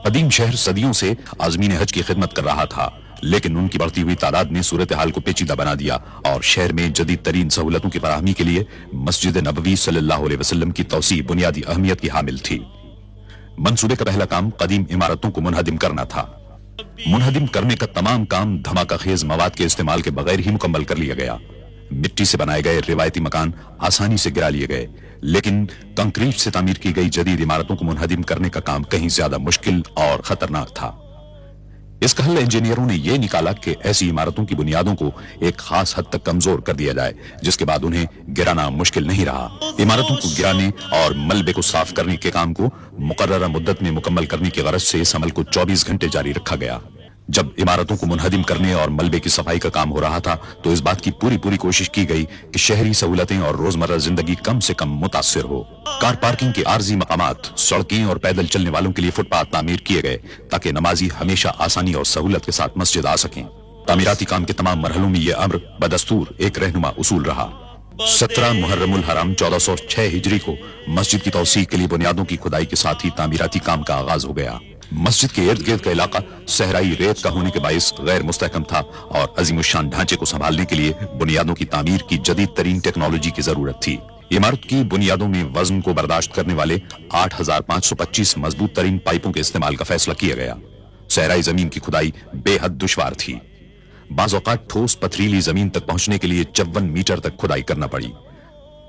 قدیم شہر صدیوں سے عازمین حج کی خدمت کر رہا تھا، لیکن ان کی بڑھتی ہوئی تعداد نے صورتحال کو پیچیدہ بنا دیا اور شہر میں جدید ترین سہولتوں کی فراہمی کے لیے مسجد نبوی صلی اللہ علیہ وسلم کی توسیع بنیادی اہمیت کی حامل تھی۔ منصوبے کا پہلا کام قدیم عمارتوں کو منہدم کرنا تھا۔ منہدم کرنے کا تمام کام دھماکہ خیز مواد کے استعمال کے بغیر ہی مکمل کر لیا گیا۔ مٹی سے بنائے گئے روایتی مکان آسانی سے گرا لیے گئے، لیکن کنکریٹ سے تعمیر کی گئی جدید عمارتوں کو منہدم کرنے کا کام کہیں زیادہ مشکل اور خطرناک تھا۔ اس کا حل انجینئروں نے یہ نکالا کہ ایسی عمارتوں کی بنیادوں کو ایک خاص حد تک کمزور کر دیا جائے، جس کے بعد انہیں گرانا مشکل نہیں رہا۔ عمارتوں کو گرانے اور ملبے کو صاف کرنے کے کام کو مقررہ مدت میں مکمل کرنے کی غرض سے اس عمل کو 24 گھنٹے جاری رکھا گیا۔ جب عمارتوں کو منہدم کرنے اور ملبے کی صفائی کا کام ہو رہا تھا تو اس بات کی پوری کوشش کی گئی کہ شہری سہولتیں اور روزمرہ زندگی کم سے کم متاثر ہو۔ کار پارکنگ کے عارضی مقامات، سڑکیں اور پیدل چلنے والوں کے لیے فٹ پاتھ تعمیر کیے گئے تاکہ نمازی ہمیشہ آسانی اور سہولت کے ساتھ مسجد آ سکیں۔ تعمیراتی کام کے تمام مرحلوں میں یہ امر بدستور ایک رہنما اصول رہا۔ 17 محرم الحرام 1406 ہجری کو مسجد کی توسیع کے لیے بنیادوں کی کھدائی کے ساتھ ہی تعمیراتی کام کا آغاز ہو گیا۔ مسجد کے ارد گرد کا علاقہ صحرائی ریت کا ہونے کے باعث غیر مستحکم تھا اور عظیم الشان ڈھانچے کو سنبھالنے کے لیے بنیادوں کی تعمیر کی جدید ترین ٹیکنالوجی کی ضرورت تھی۔ عمارت کی بنیادوں میں وزن کو برداشت کرنے والے 8525 مضبوط ترین پائپوں کے استعمال کا فیصلہ کیا گیا۔ صحرائی زمین کی کھدائی بے حد دشوار تھی۔ بعض اوقات ٹھوس پتھریلی زمین تک پہنچنے کے لیے 54 میٹر تک کھدائی کرنا پڑی۔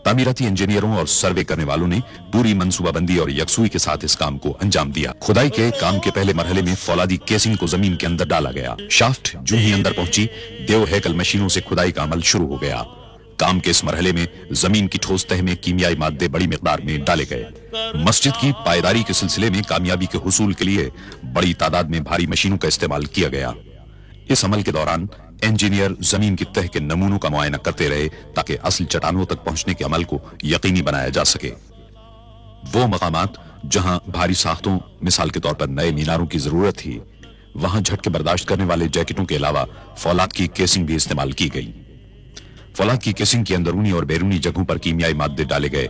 تعمیراتی انجینئروں اور سروے کرنے والوں نے پوری منصوبہ بندی اور یکسوئی کے ساتھ اس کام کو انجام دیا۔ کھدائی کے کام کے پہلے مرحلے میں فولادی کیسنگ کو زمین کے اندر ڈالا گیا۔ شافٹ جو ہی اندر پہنچی، دیو ہیکل مشینوں سے کھدائی کا عمل شروع ہو گیا۔ کام کے اس مرحلے میں زمین کی ٹھوس تہ میں کیمیائی مادے بڑی مقدار میں ڈالے گئے۔ مسجد کی پائیداری کے سلسلے میں کامیابی کے حصول کے لیے بڑی تعداد میں بھاری مشینوں کا استعمال کیا گیا۔ اس عمل کے دوران انجینئر زمین کی تہ کے نمونوں کا معائنہ کرتے رہے تاکہ اصل چٹانوں تک پہنچنے کے عمل کو یقینی بنایا جا سکے۔ وہ مقامات جہاں بھاری ساختوں، مثال کے طور پر نئے میناروں کی ضرورت تھی، وہاں جھٹکے برداشت کرنے والے جیکٹوں کے علاوہ فولاد کی کیسنگ بھی استعمال کی گئی۔ فولاد کی کیسنگ کی اندرونی اور بیرونی جگہوں پر کیمیائی مادے ڈالے گئے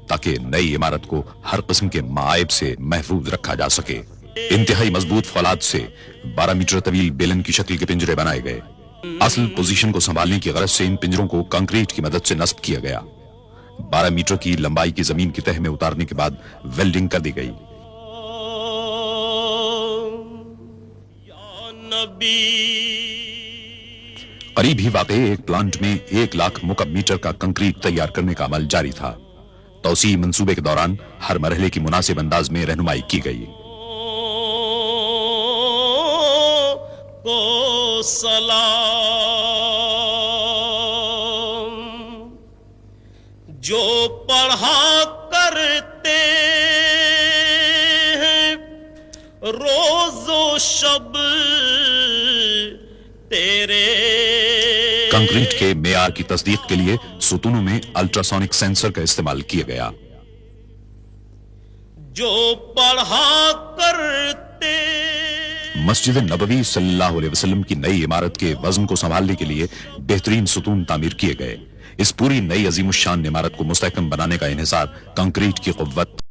تاکہ نئی عمارت کو ہر قسم کے معائب سے محفوظ رکھا جا سکے۔ انتہائی مضبوط فولاد سے 12 میٹر طویل بیلن کی شکل کے پنجرے بنائے گئے۔ اصل پوزیشن کو سنبھالنے کی غرض سے ان پنجروں کو کنکریٹ کی مدد سے نصب کیا گیا۔ 12 میٹر کی لمبائی کی زمین کی تہ میں اتارنے کے بعد ویلڈنگ کر دی گئی۔ قریب ہی واقع ایک پلانٹ میں 1 لاکھ مکعب میٹر کا کنکریٹ تیار کرنے کا عمل جاری تھا۔ توسیع منصوبے کے دوران ہر مرحلے کی مناسب انداز میں رہنمائی کی گئی۔ سلام جو پڑھا کرتے ہیں روز و شب تیرے۔ کنکریٹ کے معیار کی تصدیق کے لیے ستونوں میں الٹراسونک سینسر کا استعمال کیا گیا۔ جو پڑھا کرتے مسجد نبوی صلی اللہ علیہ وسلم کی نئی عمارت کے وزن کو سنبھالنے کے لیے بہترین ستون تعمیر کیے گئے۔ اس پوری نئی عظیم الشان عمارت کو مستحکم بنانے کا انحصار کنکریٹ کی قوت